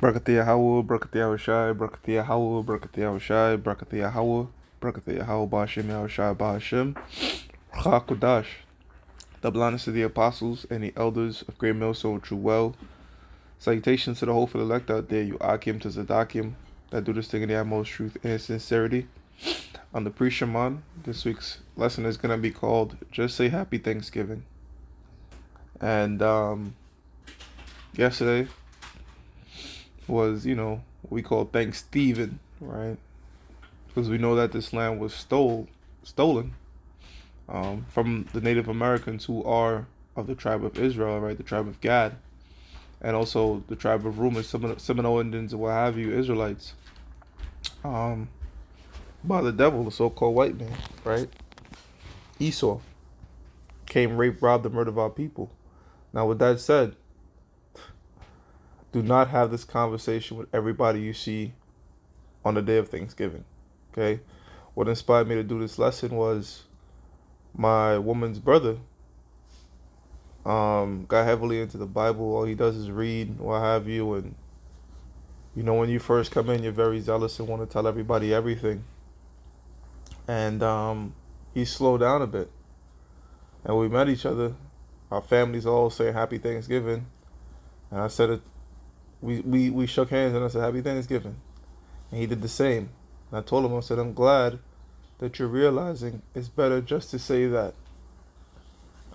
Brakatia Hawa, Brakatia Shai, Brakatia Hawa, Brakatia Shai, Brakatia Hawa, Brakatia Hawa, Bashim Yahushai Bahashim, Chakudash, the blindness of the apostles and the elders of Great Millstone true well. Salutations to the hopeful elect out there, you Akim to Zadakim, that do this thing in the utmost truth and sincerity. On the pre-Shaman, this week's lesson is going to be called Just Say Happy Thanksgiving. And yesterday was, we call Thanksgiving, right? Because we know that this land was stolen from the Native Americans who are of the tribe of Israel, right? The tribe of Gad, and also the tribe of Rumors, Seminole Indians, and what have you, Israelites. By the devil, the so-called white man, right? Esau came, raped, robbed, and murdered our people. Now, with that said, do not have this conversation with everybody you see on the day of Thanksgiving, okay? What inspired me to do this lesson was my woman's brother got heavily into the Bible. All he does is read, what have you, and when you first come in, you're very zealous and want to tell everybody everything. And he slowed down a bit. And we met each other. Our families all saying Happy Thanksgiving. And I said it. We shook hands and I said Happy Thanksgiving. And he did the same. And I told him, I said, I'm glad that you're realizing it's better just to say that.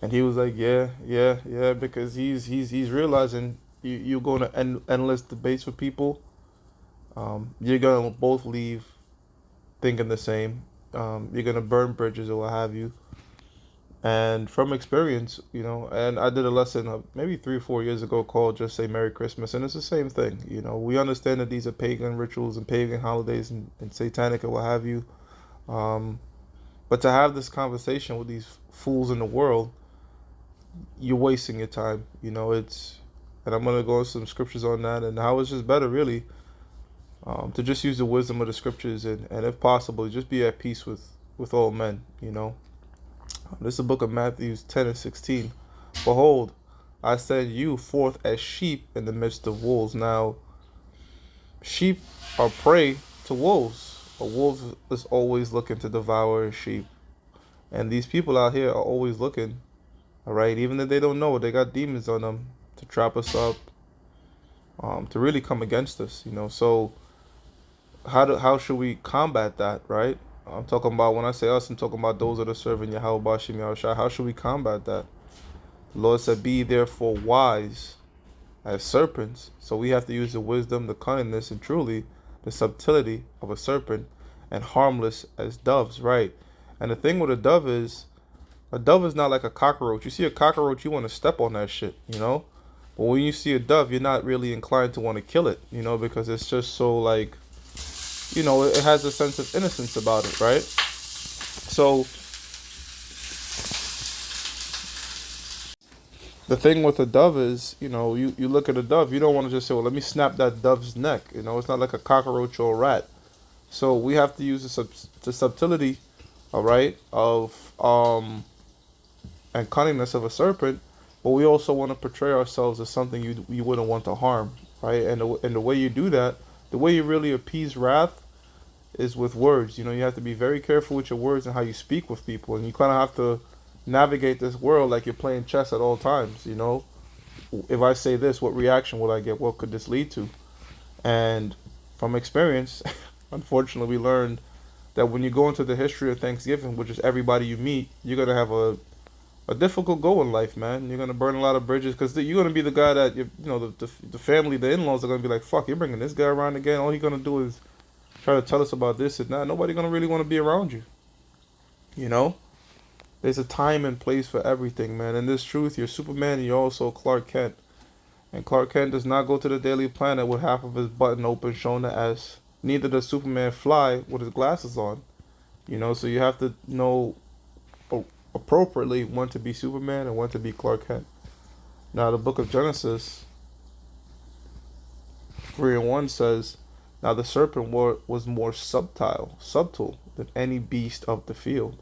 And he was like, yeah, because he's realizing you're going to endless debates with people. You're going to both leave thinking the same. You're going to burn bridges or what have you. And from experience, and I did a lesson maybe 3 or 4 years ago called Just Say Merry Christmas. And it's the same thing. We understand that these are pagan rituals and pagan holidays and satanic and what have you. But to have this conversation with these fools in the world, you're wasting your time. And I'm going to go into some scriptures on that and how it's just better, really, to just use the wisdom of the scriptures and if possible, just be at peace with all men, This is the book of Matthew 10 and 16. Behold, I send you forth as sheep in the midst of wolves. Now, sheep are prey to wolves. A wolf is always looking to devour a sheep. And these people out here are always looking, all right? Even if they don't know, they got demons on them to trap us up, to really come against us, So how should we combat that, right? I'm talking about, when I say us, I'm talking about those that are serving Yahweh Bashim Yahushai. How should we combat that? The Lord said, be therefore wise as serpents. So we have to use the wisdom, the cunningness, and truly the subtlety of a serpent, and harmless as doves, right? And the thing with a dove is not like a cockroach. You see a cockroach, you want to step on that shit, But when you see a dove, you're not really inclined to want to kill it, because it's just so like, it has a sense of innocence about it, right? So the thing with a dove is, you look at a dove, you don't want to just say, well, let me snap that dove's neck. It's not like a cockroach or a rat. So we have to use the subtlety, all right, of and cunningness of a serpent, but we also want to portray ourselves as something you wouldn't want to harm, right? And the way you do that, the way you really appease wrath, is with words. You have to be very careful with your words and how you speak with people, and you kind of have to navigate this world like you're playing chess at all times. If I say this, what reaction will I get? What could this lead to? And from experience, unfortunately, we learned that when you go into the history of Thanksgiving, which is everybody you meet, you're gonna have a difficult go in life, man. You're gonna burn a lot of bridges because you're gonna be the guy that the family, the in-laws are gonna be like, fuck, you're bringing this guy around again. All he's gonna do is try to tell us about this and that. Nobody gonna really want to be around you. There's a time and place for everything, man. And this truth, you're Superman and you're also Clark Kent. And Clark Kent does not go to the Daily Planet with half of his button open showing the S. Neither does Superman fly with his glasses on. So you have to know appropriately when to be Superman and when to be Clark Kent. Now the book of Genesis 3:1 says, now the serpent was more subtle than any beast of the field,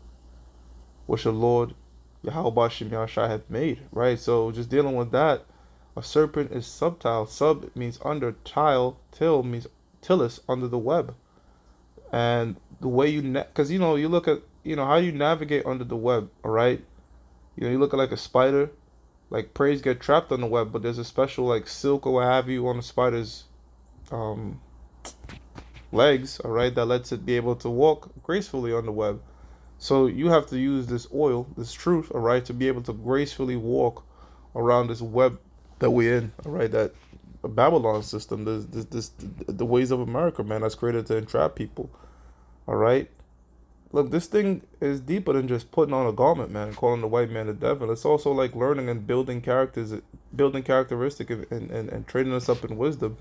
which the Lord Yahweh Bashim Yahshai hath made, right? So just dealing with that, A serpent is subtile. Sub means under. Tile. Till means tillis, under the web. And the way you, because you look at, how you navigate under the web, all right? You look at like a spider, like preys get trapped on the web, but there's a special like silk or what have you on the spider's um, legs, all right, that lets it be able to walk gracefully on the web. So you have to use this oil, this truth, all right, to be able to gracefully walk around this web that we're in, all right, that Babylon system, the ways of America, man, that's created to entrap people, all right. Look, this thing is deeper than just putting on a garment, man, and calling the white man the devil. It's also like learning and building characters, building characteristic, and training us up in wisdom.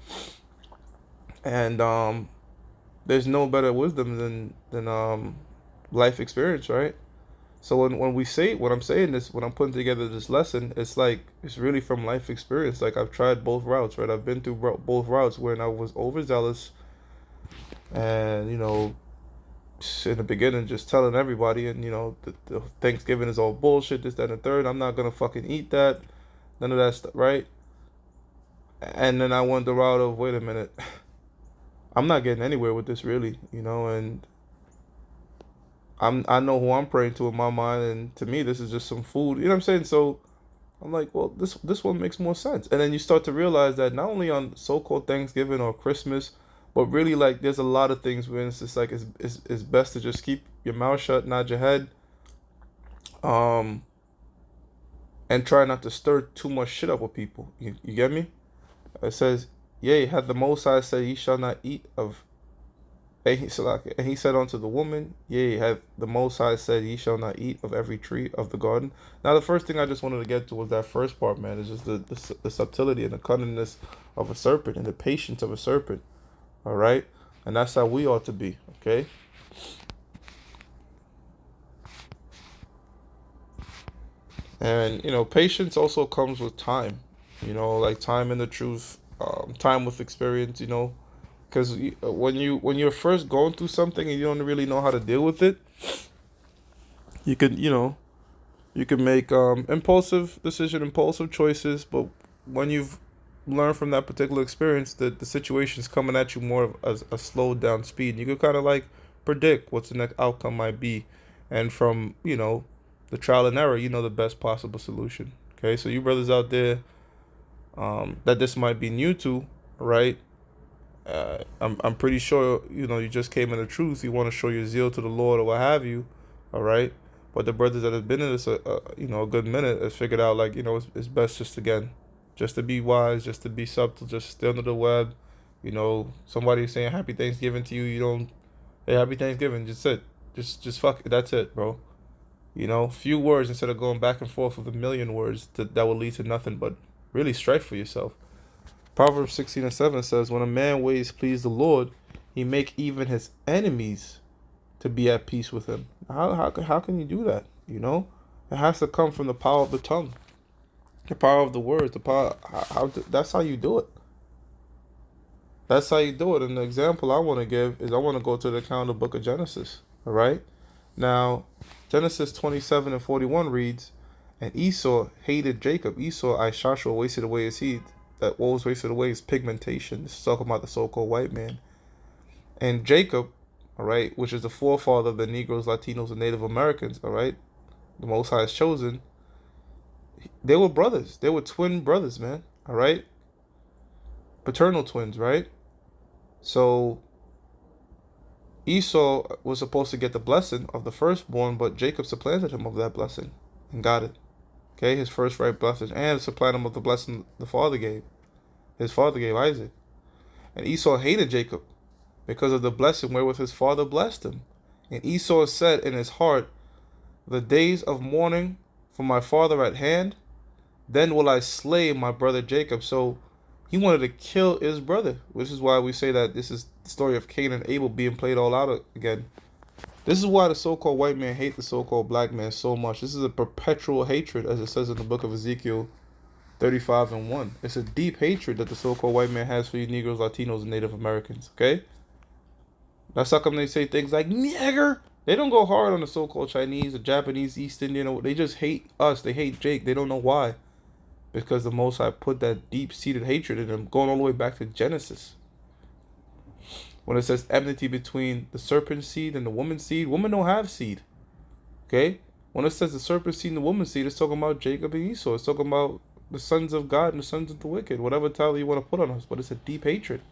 And there's no better wisdom than life experience, right? So when I'm saying this, when I'm putting together this lesson, it's like it's really from life experience. Like I've tried both routes, right? I've been through both routes when I was overzealous, and in the beginning just telling everybody, and the Thanksgiving is all bullshit, this, that, and the third. I'm not gonna fucking eat that, none of that stuff, right? And then I went the route of, wait a minute, I'm not getting anywhere with this really, and I know who I'm praying to in my mind, and to me this is just some food, you know what I'm saying? So I'm like, well, this one makes more sense. And then you start to realize that not only on so-called Thanksgiving or Christmas, but really like there's a lot of things where it's just like it's best to just keep your mouth shut, nod your head, um, and try not to stir too much shit up with people. You get me? It says, yea, had the Most High said, ye shall not eat of. And he said unto the woman, yea, hath the Most High said, ye shall not eat of every tree of the garden. Now, the first thing I just wanted to get to was that first part, man. It's just the subtlety and the cunningness of a serpent and the patience of a serpent. All right? And that's how we ought to be, okay? And, patience also comes with time. Like time in the truth, time with experience, because when you're first going through something and you don't really know how to deal with it, you can you can make impulsive choices, but when you've learned from that particular experience that the situation's coming at you more of a slowed down speed, you can kind of like predict what's the next outcome might be, and from the trial and error, the best possible solution. Okay, so you brothers out there, that this might be new to, right? I'm pretty sure you just came in the truth. You want to show your zeal to the Lord or what have you, all right. But the brothers that have been in this a good minute has figured out like it's best just to be wise, just to be subtle, just stay under the web. Somebody saying Happy Thanksgiving to you, you don't, hey, Happy Thanksgiving, just it, just fuck it, that's it, bro. Few words instead of going back and forth with a million words that will lead to nothing but really strife for yourself. Proverbs 16:7 says, when a man ways please the Lord, he make even his enemies to be at peace with him. How can you do that? It has to come from the power of the tongue, the power of the words, the power. That's how you do it. That's how you do it. And the example I want to give is I want to go to the account of the book of Genesis. All right. Now, Genesis 27:41 reads, and Esau hated Jacob. Esau, Ishashua, wasted away his seed. That what was wasted away is pigmentation. This is talking about the so-called white man. And Jacob, all right, which is the forefather of the Negroes, Latinos, and Native Americans, all right, the Most High has chosen, they were brothers. They were twin brothers, man, all right? Paternal twins, right? So Esau was supposed to get the blessing of the firstborn, but Jacob supplanted him of that blessing and got it. Okay, his first right blessing, and supplanted him of the blessing the father gave. His father gave Isaac. And Esau hated Jacob because of the blessing wherewith his father blessed him. And Esau said in his heart, the days of mourning for my father at hand, then will I slay my brother Jacob. So he wanted to kill his brother, which is why we say that this is the story of Cain and Abel being played all out again. This is why the so-called white man hate the so-called black man so much. This is a perpetual hatred, as it says in the book of Ezekiel 35:1. It's a deep hatred that the so-called white man has for you Negroes, Latinos, and Native Americans, okay? That's how come they say things like, nigger. They don't go hard on the so-called Chinese, the Japanese, East Indian. They just hate us. They hate Jake. They don't know why. because the Most High put that deep-seated hatred in them, going all the way back to Genesis. When it says enmity between the serpent seed and the woman seed, women don't have seed. Okay? When it says the serpent seed and the woman seed, it's talking about Jacob and Esau. It's talking about the sons of God and the sons of the wicked, whatever title you want to put on us, but it's a deep hatred.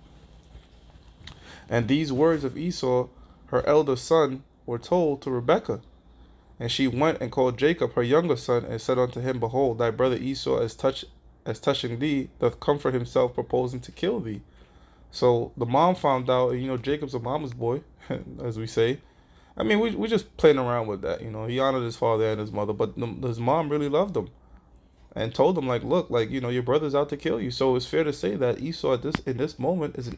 And these words of Esau, her elder son, were told to Rebekah. And she went and called Jacob, her younger son, and said unto him, Behold, thy brother Esau, as touching thee, doth comfort himself, proposing to kill thee. So the mom found out, Jacob's a mama's boy, as we say. I mean, we just playing around with that, He honored his father and his mother, but his mom really loved him. And told him, like, look, like, your brother's out to kill you. So it's fair to say that Esau in this moment is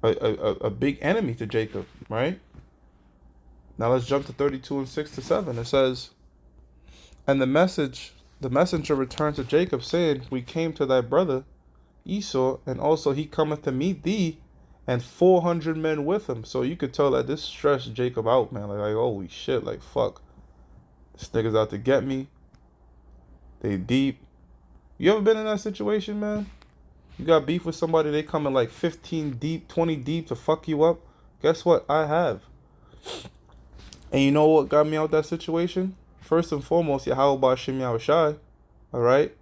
a big enemy to Jacob, right? Now let's jump to 32 and 6 to 7. It says, And the messenger returned to Jacob, saying, We came to thy brother Esau, and also he cometh to meet thee, and 400 men with him. So you could tell that this stressed Jacob out, man. Like holy shit, like fuck. This nigga's out to get me. They deep. You ever been in that situation, man? You got beef with somebody, they come in like 15 deep, 20 deep to fuck you up. Guess what? I have. And you know what got me out that situation? First and foremost, Yahweh Ba'Shem Yahushai. Alright?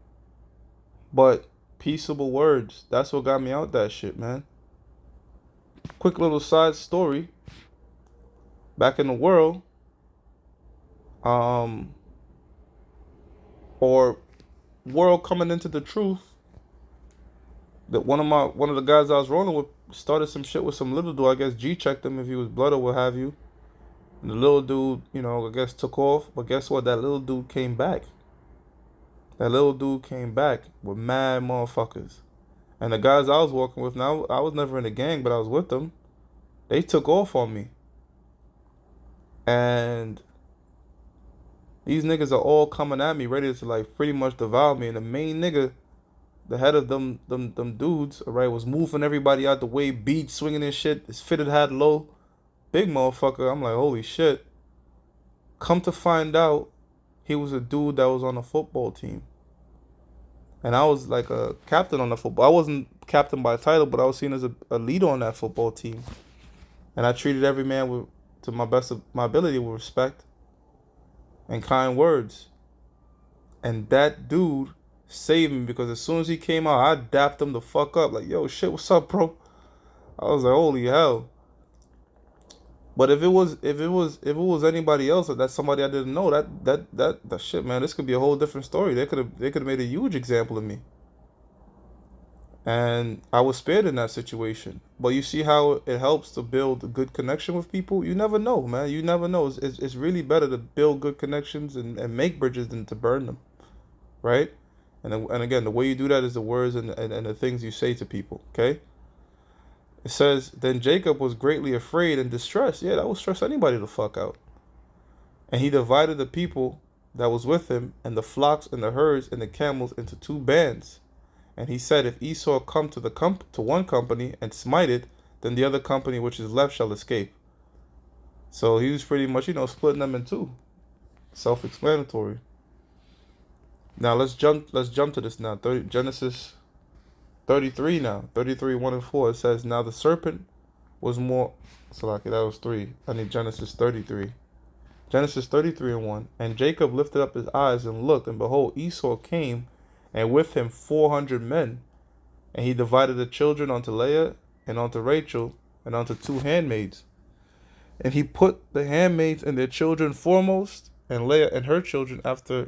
But peaceable words. That's what got me out that shit, man. Quick little side story. Back in the world, or world coming into the truth, that one of the guys I was rolling with started some shit with some little dude. I guess G checked him if he was blood or what have you. And the little dude, I guess took off. But guess what? That little dude came back. That little dude came back with mad motherfuckers. And the guys I was walking with, now I was never in a gang, but I was with them. They took off on me. And these niggas are all coming at me, ready to like pretty much devour me. And the main nigga, the head of them dudes, alright, was moving everybody out the way, beat, swinging his shit, his fitted hat low. Big motherfucker. I'm like, holy shit. Come to find out, he was a dude that was on a football team. And I was like a captain on the football. I wasn't captain by title, but I was seen as a leader on that football team. And I treated every man to my best of my ability with respect and kind words. And that dude saved me, because as soon as he came out, I dapped him the fuck up. Like, yo, shit, what's up, bro? I was like, holy hell. But if it was anybody else, or that's somebody I didn't know, that shit, man, this could be a whole different story. They could have made a huge example of me. And I was spared in that situation. But you see how it helps to build a good connection with people? You never know, man. You never know. It's really better to build good connections and make bridges than to burn them. Right? And again, the way you do that is the words and the things you say to people. Okay? It says, Then Jacob was greatly afraid and distressed. Yeah, that would stress anybody the fuck out. And he divided the people that was with him, and the flocks and the herds and the camels, into 2 bands. And he said, If Esau come to one company and smite it, then the other company which is left shall escape. So he was pretty much, splitting them in 2. Self-explanatory. Now let's jump to this now. Genesis 33 now. 33, 1 and 4. It says, Now the serpent was more... So that was 3. I need Genesis 33. Genesis 33 and 1. And Jacob lifted up his eyes and looked, and behold, Esau came, and with him 400 men. And he divided the children unto Leah, and unto Rachel, and unto 2 handmaids. And he put the handmaids and their children foremost, and Leah and her children after,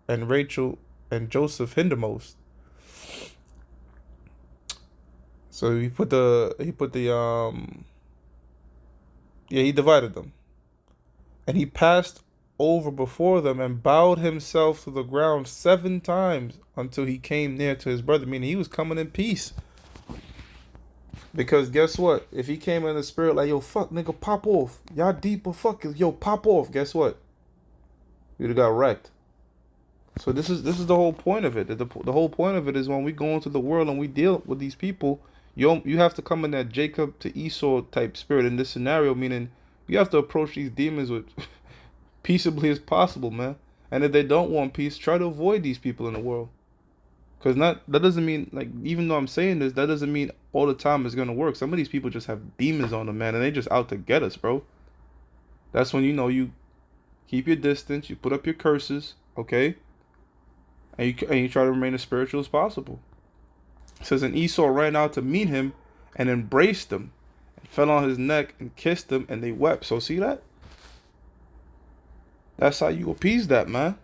and Rachel and Joseph hindermost. So he divided them. And he passed over before them and bowed himself to the ground 7 times until he came near to his brother. Meaning he was coming in peace. Because guess what? If he came in the spirit like, yo, fuck, nigga, pop off. Y'all deep or fuck, yo, pop off. Guess what? You'd have got wrecked. So this is the whole point of it. The whole point of it is when we go into the world and we deal with these people, you have to come in that Jacob to Esau type spirit in this scenario, meaning you have to approach these demons with peaceably as possible, man. And if they don't want peace, try to avoid these people in the world. Cause not that doesn't mean like even though I'm saying this, that doesn't mean all the time it's gonna work. Some of these people just have demons on them, man, and they just out to get us, bro. That's when you keep your distance, you put up your curses, okay, and you try to remain as spiritual as possible. It says, and Esau ran out to meet him, and embraced him, and fell on his neck and kissed him, and they wept. So see that? That's how you appease that, man.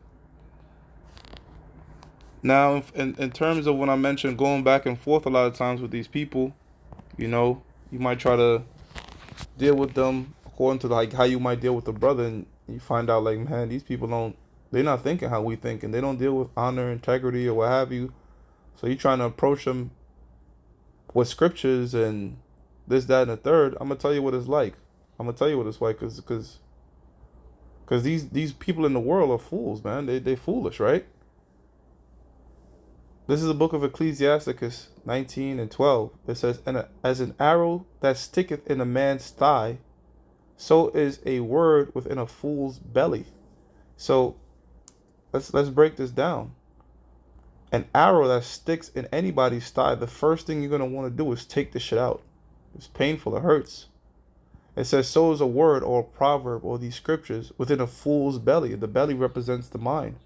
Now, in terms of when I mentioned going back and forth a lot of times with these people, you might try to deal with them according to like how you might deal with a brother, and you find out like, man, these people they're not thinking how we think, and they don't deal with honor, integrity, or what have you. So you're trying to approach them with scriptures and this, that, and the third. I'm gonna tell you what it's like. I'm gonna tell you what it's like, cause these people in the world are fools, man. They foolish, right? This is the book of Ecclesiasticus 19 and 12. It says, and as an arrow that sticketh in a man's thigh, so is a word within a fool's belly. So let's break this down. An arrow that sticks in anybody's thigh, the first thing you're gonna want to do is take the shit out. It's painful, it hurts. It says, so is a word or a proverb or these scriptures within a fool's belly. The belly represents the mind.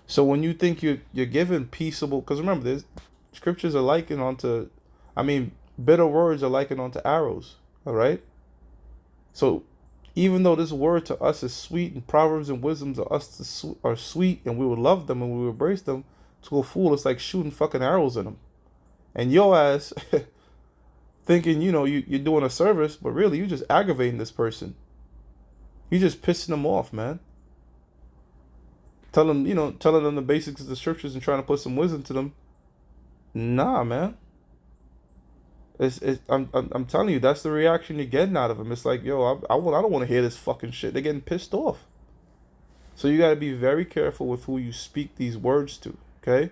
So when you think you're given peaceable, because remember, this scriptures are likened onto, bitter words are likened onto arrows. All right. So even though this word to us is sweet, and proverbs and wisdoms of us are sweet, and we will love them and we will embrace them, to a fool it's like shooting fucking arrows in them. And your ass thinking you're doing a service, but really you're just aggravating this person. You're just pissing them off, man. Telling them the basics of the scriptures and trying to put some wisdom to them. Nah, man. I'm telling you, that's the reaction you're getting out of them. It's like, yo, I don't want to hear this fucking shit. They're getting pissed off. So you got to be very careful with who you speak these words to, okay?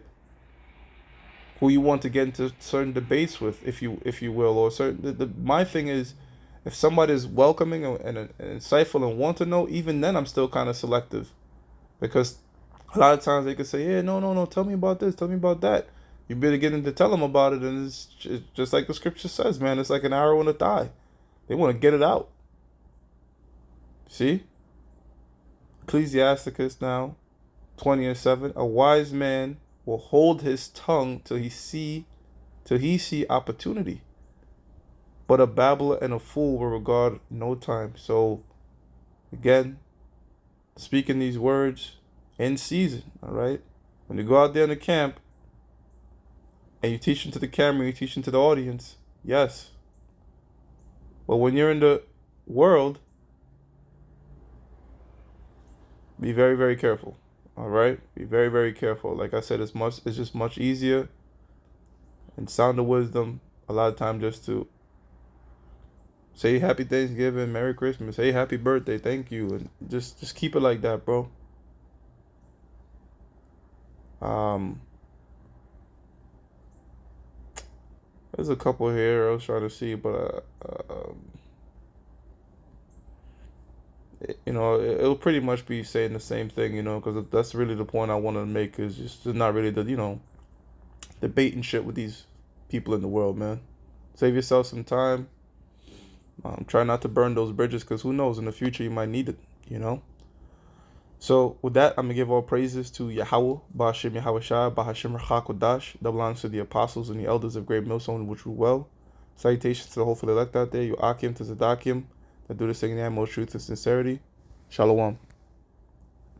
Who you want to get into certain debates with, if you will, or certain. My thing is, if somebody is welcoming and insightful and want to know, even then I'm still kind of selective, because a lot of times they could say, yeah, no, tell me about this, tell me about that. You better get in to tell them about it, and it's just like the scripture says, man. It's like an arrow in the thigh. They want to get it out. See? Ecclesiasticus now, 20 and 7. A wise man will hold his tongue till he see opportunity. But a babbler and a fool will regard no time. So, again, speaking these words in season, all right? When you go out there in the camp and you teach them to the camera, you teach them to the audience, yes. But when you're in the world, be very, very careful, all right? Be very, very careful. Like I said, it's just much easier and sound of wisdom a lot of time just to say happy Thanksgiving, Merry Christmas, hey, happy birthday, thank you, and just keep it like that, bro. There's a couple here I was trying to see, but it'll pretty much be saying the same thing, because that's really the point I wanted to make, is just not really the debate and shit with these people in the world, man. Save yourself some time. Try not to burn those bridges, because who knows, in the future you might need it, So with that, I'm going to give all praises to Yahweh, Ba'ashem Yahweh Shai, Ba'ashem Rachakodash, double honors to the apostles and the elders of Great Millstone, which rule well. Salutations to the hopeful elect out there, you Akim to Zadakim, that do this thing in the most truth and sincerity. Shalom.